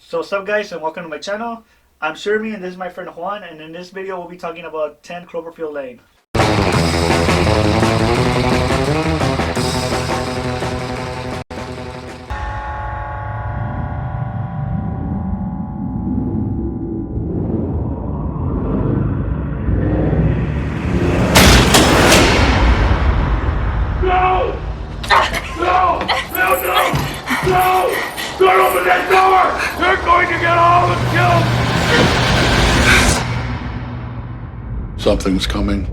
So what's up guys and welcome to my channel. I'm Shermie and this is my friend Juan, and in this video we'll be talking about 10 Cloverfield Lane. No! No! No! No! No! Don't open that door! They're going to get all of us killed! Something's coming.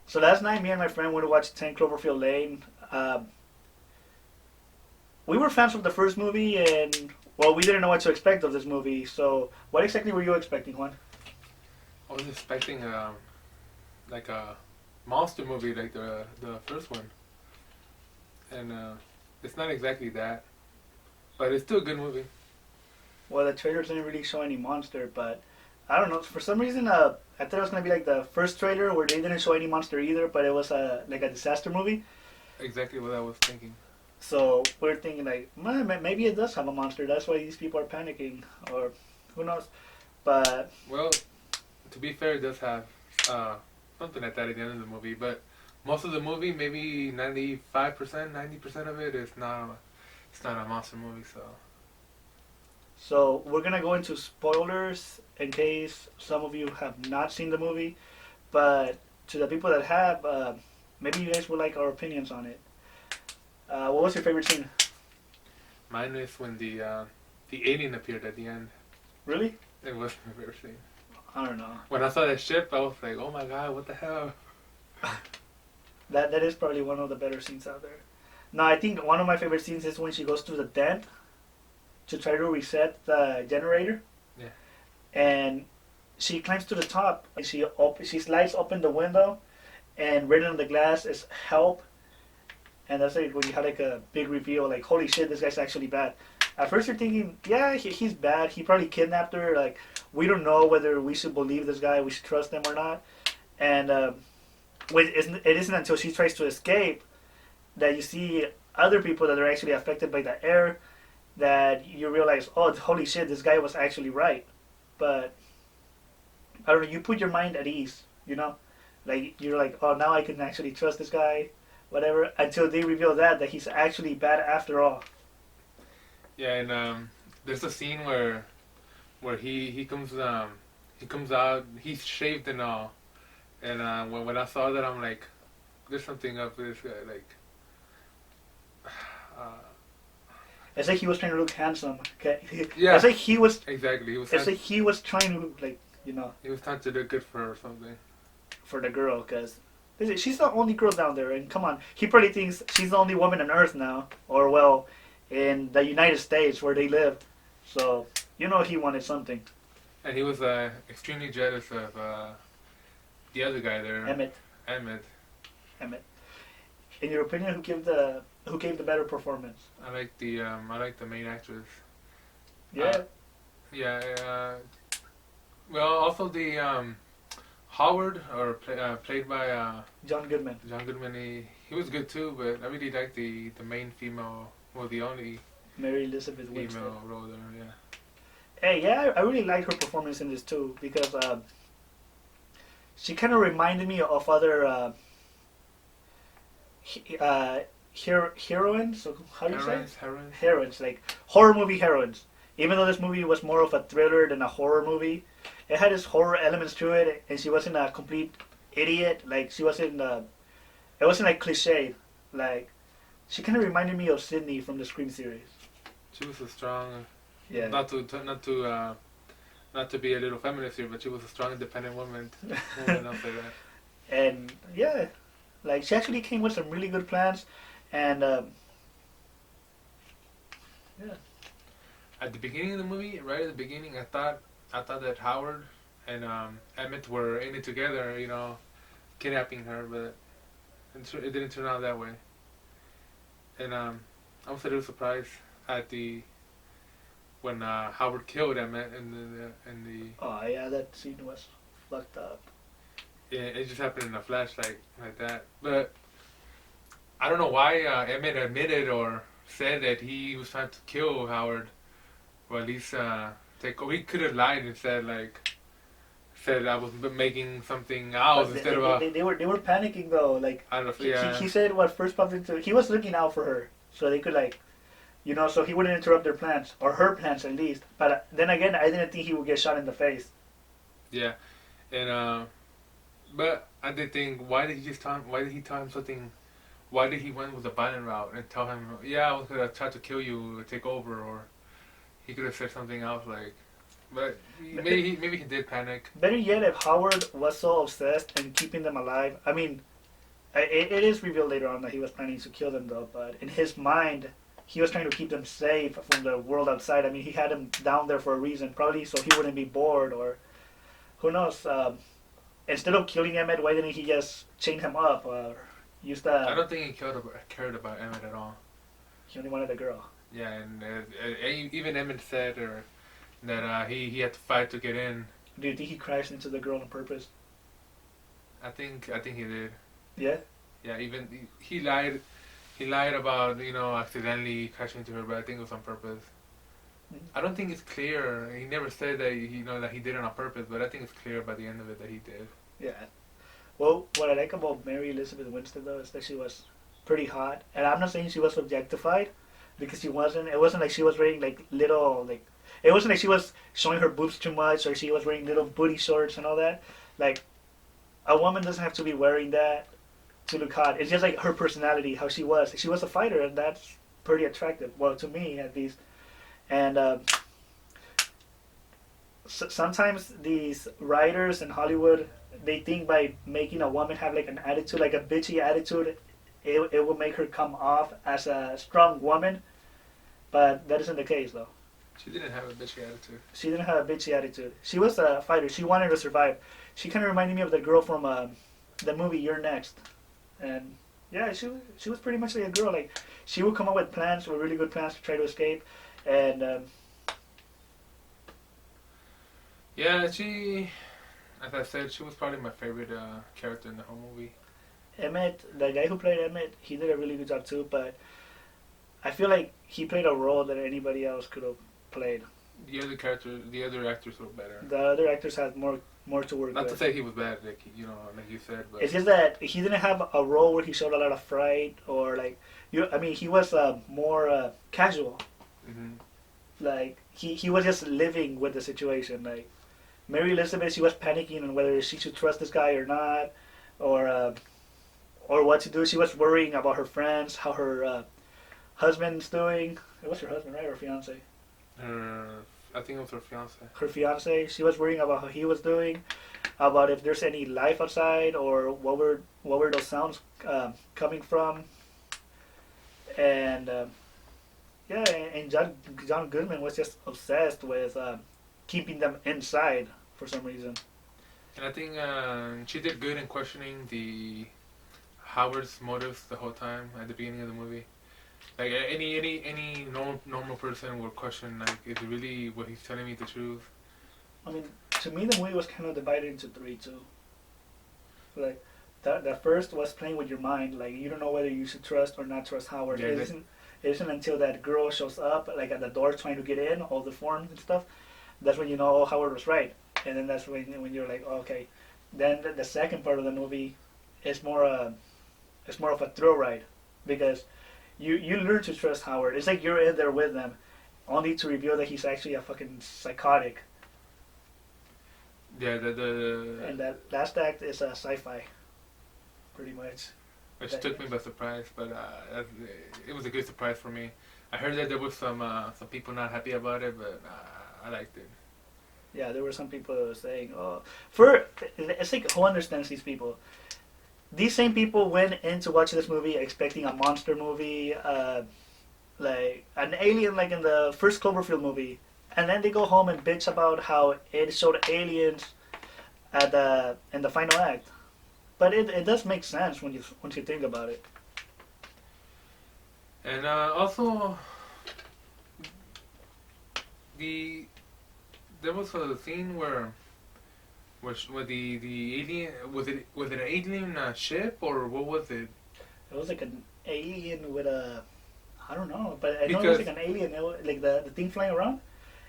So last night me and my friend went to watch 10 Cloverfield Lane. We were fans of the first movie and well, we didn't know what to expect of this movie. So what exactly were you expecting, Juan? I was expecting like a monster movie like the first one, and it's not exactly that, but it's still a good movie. Well, the trailers didn't really show any monster, but I don't know. For some reason, I thought it was gonna be like the first trailer where they didn't show any monster either, but it was like a disaster movie. Exactly what I was thinking. So we're thinking like, maybe it does have a monster. That's why these people are panicking, or who knows. But Well, to be fair, it does have something like that at the end of the movie, but most of the movie, maybe 95%, 90% of it is not. It's not a monster movie, so. So we're gonna go into spoilers in case some of you have not seen the movie, but to the people that have, maybe you guys would like our opinions on it. What was your favorite scene? Mine is when the alien appeared at the end. Really? It was my favorite scene. I don't know. When I saw that ship, I was like, oh my god, what the hell? That is probably one of the better scenes out there. No, I think one of my favorite scenes is when she goes to the dent to try to reset the generator. Yeah. And she climbs to the top and she slides open the window, and written on the glass is help. And that's like when you had like a big reveal, like holy shit, this guy's actually bad. At first you're thinking, yeah, he's bad. He probably kidnapped her. Like we don't know whether we should believe this guy, we should trust him or not. And it isn't until she tries to escape that you see other people that are actually affected by the air that you realize, oh, holy shit, this guy was actually right. But I don't know, you put your mind at ease, you know? Like you're like, oh, now I can actually trust this guy, whatever, until they reveal that he's actually bad after all. Yeah, and there's a scene where he comes out, he's shaved and all, and when I saw that, I'm like, there's something up with this guy, like. It's like he was trying to look handsome. Okay. Yeah. It's like he was. Exactly. It's like he was trying to He was trying to look good for her or something. For the girl, because she's the only girl down there, and come on, he probably thinks she's the only woman on Earth now, or well, in the United States where they live. So he wanted something. And he was extremely jealous of the other guy there. Emmett. In your opinion, who gave the better performance? I like the main actress. Yeah. Well, also the Howard, played by John Goodman. John Goodman. He was good too, but I really like the main female, well, the only Mary Elizabeth Winstead. female role there. Yeah. Hey, yeah, I really like her performance in this too, because she kind of reminded me of other heroines. So how do you say? Heroines, like horror movie heroines. Even though this movie was more of a thriller than a horror movie, it had its horror elements to it, and she wasn't a complete idiot. Like she wasn't. It wasn't like cliche. Like she kind of reminded me of Sydney from the Scream series. She was a strong. Yeah. Not to be a little feminist here, but she was a strong, independent woman. I'll say that. And yeah, like she actually came with some really good plans, and yeah. At the beginning of the movie, right at the beginning, I thought that Howard and Emmett were in it together, kidnapping her, but it didn't turn out that way. And I was a little surprised at when Howard killed Emmett in the. Oh yeah, that scene was fucked up. it just happened in a flash like that. But I don't know why Emmett admitted or said that he was trying to kill Howard, or at least take. He could have lied and said I was making something else But instead of a. they were panicking though. Like I don't know. he said what first popped into. He was looking out for her, so they could like, so he wouldn't interrupt their plans or her plans at least. But then again, I didn't think he would get shot in the face. Yeah, and but I did think, why did he just tell him? Why did he tell him something? Why did he went with the violent route and tell him, yeah, I was gonna try to kill you, take over, or he could have said something else like. But maybe he did panic. Better yet, if Howard was so obsessed in keeping them alive, I mean, it is revealed later on that he was planning to kill them though. But in his mind, he was trying to keep them safe from the world outside. I mean, he had them down there for a reason, probably so he wouldn't be bored or who knows. Instead of killing Emmett, why didn't he just chain him up or use that? I don't think he cared about Emmett at all. He only wanted a girl. Yeah, and even Emmett said that he had to fight to get in. Do you think he crashed into the girl on purpose? I think he did. Yeah. Yeah, even he lied. He lied about accidentally crashing into her, but I think it was on purpose. I don't think it's clear. He never said that that he did it on purpose, but I think it's clear by the end of it that he did. Yeah. Well, what I like about Mary Elizabeth Winstead though is that she was pretty hot, and I'm not saying she was objectified, because she wasn't. It wasn't like she was wearing like little like. It wasn't like she was showing her boobs too much, or she was wearing little booty shorts and all that. Like, a woman doesn't have to be wearing that to look hot. It's just like her personality, how she was. She was a fighter, and that's pretty attractive. Well, to me at least. And sometimes these writers in Hollywood, they think by making a woman have like an attitude, like a bitchy attitude, it will make her come off as a strong woman. But that isn't the case though. She didn't have a bitchy attitude. She didn't have a bitchy attitude. She was a fighter. She wanted to survive. She kind of reminded me of the girl from the movie You're Next. And yeah, she was pretty much like a girl. Like, she would come up with plans, with really good plans to try to escape. And yeah, she, as I said, she was probably my favorite character in the whole movie. Emmett, the guy who played Emmett, he did a really good job too. But I feel like he played a role that anybody else could have played. The other actors were better. The other actors had more to work with. Not to say he was bad, like you said, but it's just that he didn't have a role where he showed a lot of fright or like I mean, he was more casual. Mm-hmm. Like he was just living with the situation. Like Mary Elizabeth, she was panicking on whether she should trust this guy or not, or what to do. She was worrying about her friends, how her husband's doing. It was her husband, right, or fiance? I think it was her fiance. Her fiance. She was worrying about how he was doing, about if there's any life outside, or what were those sounds coming from. And yeah, and John Goodman was just obsessed with keeping them inside for some reason. And I think she did good in questioning the Howard's motives the whole time at the beginning of the movie. Like any normal person would question, like, is really what he's telling me the truth? I mean, to me the movie was kind of divided into three too. Like that first was playing with your mind, like you don't know whether you should trust or not trust Howard. Yeah, it isn't until that girl shows up, like at the door trying to get in, all the forms and stuff. That's when you know, oh, Howard was right, and then that's when you're like, oh, okay. Then the second part of the movie is more of a thrill ride, because you learn to trust Howard. It's like you're in there with them, only to reveal that he's actually a fucking psychotic. Yeah, and that last act is a sci-fi, pretty much. Which took me by surprise, but it was a good surprise for me. I heard that there was some people not happy about it, but I liked it. Yeah, there were some people saying, "Oh, it's like, who understands these people?" These same people went in to watch this movie expecting a monster movie, like an alien, like in the first Cloverfield movie, and then they go home and bitch about how it showed aliens in the final act. But it does make sense once you think about it. And also, there was a scene where with the alien, was it an alien ship or what was it? It was like an alien with a, I don't know, but I know it was Because like an alien. It was, like the thing flying around.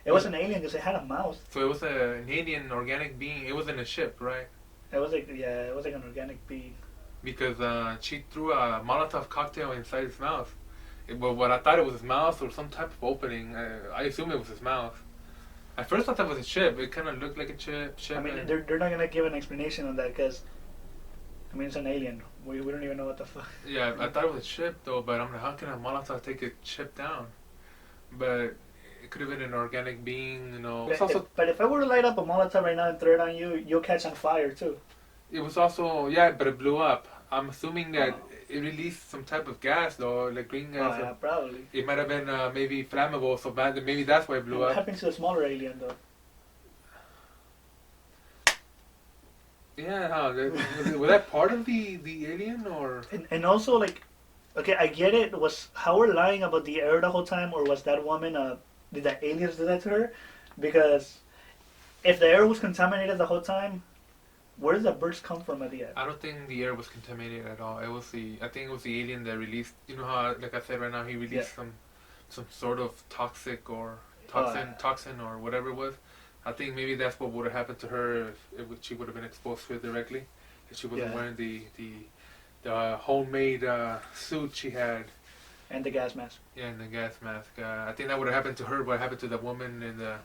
It was an alien because it had a mouth. so it was an alien organic being. It wasn't a ship, right? It was like it was like an organic being. Because she threw a Molotov cocktail inside his mouth. But what I thought it was his mouth or some type of opening. I assume it was his mouth. At first I thought it was a ship. It kind of looked like a ship. I mean, they're not gonna give an explanation on that because, I mean, it's an alien. We don't even know what the fuck. Yeah, I thought it was a ship though. But I'm like, how can a Molotov take a ship down? But it could have been an organic being, you know. It's also, But if I were to light up a Molotov right now and throw it on you, you'll catch on fire too. it was also but it blew up. I'm assuming that it released some type of gas though, like green Oh, gas. yeah, probably. It might have been maybe flammable, so bad that maybe that's why it blew What up. happened to the smaller alien though? Yeah, was that part of the alien or? And also like, okay, I get it. Was Howard lying about the air the whole time, or was that woman? Did the aliens do that to her? Because if the air was contaminated the whole time, where did the birds come from at the end? I don't think the air was contaminated at all. I think it was the alien that released. You know how, like I said right now, he released some sort of toxic or toxin or whatever it was. I think maybe that's what would have happened to her if she would have been exposed to it directly. If she wasn't wearing the homemade suit she had. And the gas mask. Yeah, and the gas mask. I think that would have happened to her. What happened to the woman in the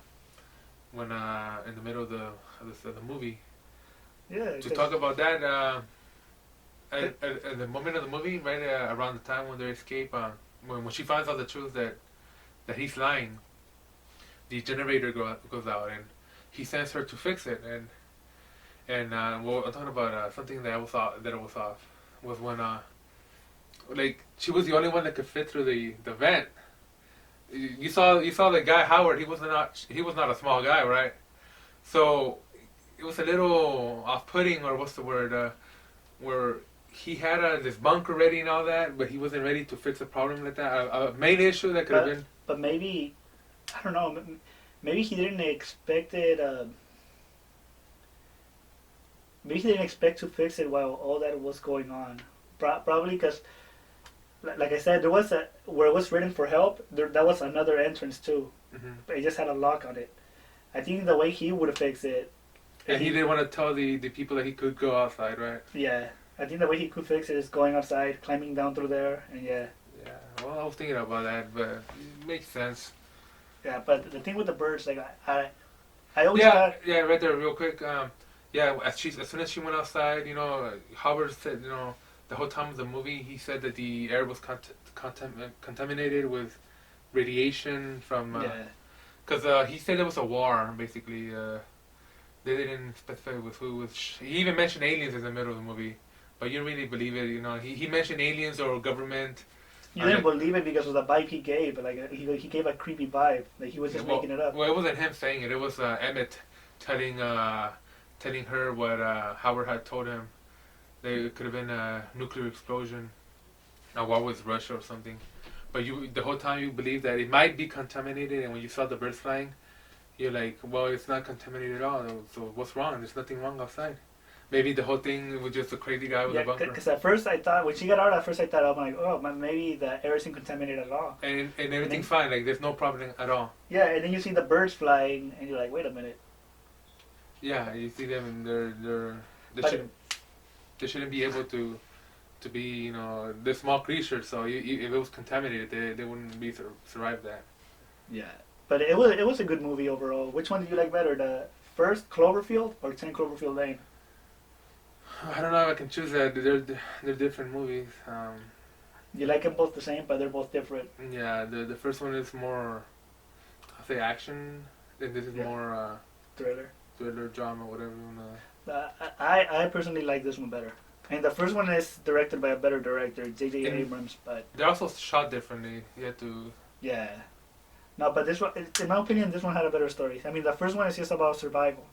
middle of the movie. Yeah. To talk about that, at the moment of the movie, right around the time when they escape, when she finds out the truth that he's lying, the generator goes out and he sends her to fix it. And well, I'm talking about something that was off was when like she was the only one that could fit through the vent. You saw the guy Howard. He was not a small guy, right? So it was a little off-putting, or what's the word? Where he had this bunker ready and all that, but he wasn't ready to fix a problem like that. A main issue that could have been. But maybe, I don't know. Maybe he didn't expect it. Maybe he didn't expect to fix it while all that was going on. Probably because, like I said, there was where it was written for help. That was another entrance too. Mm-hmm. It just had a lock on it. I think the way he would have fixed it. And he didn't want to tell the people that he could go outside, right? Yeah, I think the way he could fix it is going outside, climbing down through there, and yeah. Yeah, well, I was thinking about that, but it makes sense. Yeah, but the thing with the birds, like I always thought. Yeah, right there, real quick. As soon as she went outside, you know, Howard said, you know, the whole time of the movie, he said that the air was contaminated with radiation from. Because he said it was a war, basically. They didn't specify with who was. He even mentioned aliens in the middle of the movie, but you really believe it, you know. He mentioned aliens or government. You didn't believe it because of the vibe he gave, but like he gave a creepy vibe. Like he was just making it up. Well, it wasn't him saying it. It was Emmett telling her what Howard had told him. It could have been a nuclear explosion, a war with Russia or something. But the whole time you believe that it might be contaminated, and when you saw the birds flying, you're like, well, it's not contaminated at all. So what's wrong? There's nothing wrong outside. Maybe the whole thing was just a crazy guy with a bunker. Because at first I thought, when she got out, I'm like, oh, maybe the air isn't contaminated at all. And everything's fine. Like, there's no problem at all. Yeah, and then you see the birds flying, and you're like, wait a minute. Yeah, you see them, and they shouldn't be able to be, you know, they're small creatures. So if it was contaminated, they wouldn't be survive that. Yeah, but it was a good movie overall. Which one did you like better, the first Cloverfield or 10 Cloverfield Lane? I don't know if I can choose that. They're different movies. You like them both the same, but they're both different. Yeah, the first one is more, I'll say action. Then this is more thriller, drama, whatever you wanna. I personally like this one better. And the first one is directed by a better director, J.J. Abrams, but they're also shot differently. You have to. Yeah. No, but this one, in my opinion, this one had a better story. I mean, the first one is just about survival.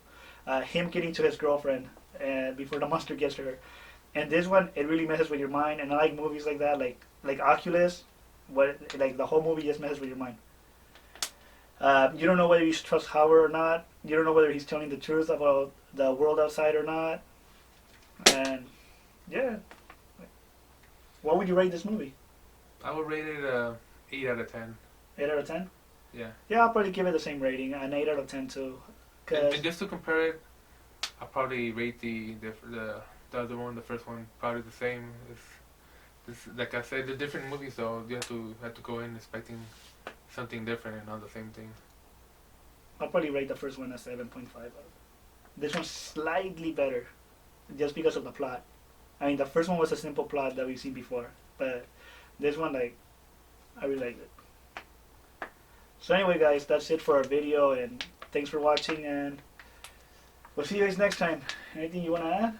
Him getting to his girlfriend before the monster gets to her. And this one, it really messes with your mind. And I like movies like that, like Oculus. Like the whole movie just messes with your mind. You don't know whether you should trust Howard or not. You don't know whether he's telling the truth about the world outside or not. And yeah, what would you rate this movie? I would rate it 8 out of 10. 8 out of 10? Yeah. Yeah, I'll probably give it the same rating, an 8 out of 10 too. And just to compare it, I'll probably rate the other one, the first one, probably the same. It's like I said, they're different movies, so you have to go in expecting something different and not the same thing. I'll probably rate the first one a 7.5. This one's slightly better, just because of the plot. I mean, the first one was a simple plot that we've seen before, but this one, like, I really liked it. So anyway, guys, that's it for our video, and thanks for watching, and we'll see you guys next time. Anything you want to add?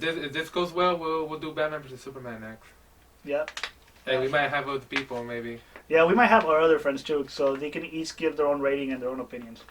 If this goes well, we'll do Batman vs Superman next. Yep. Hey, we might have other people maybe. Yeah, we might have our other friends too, so they can each give their own rating and their own opinions.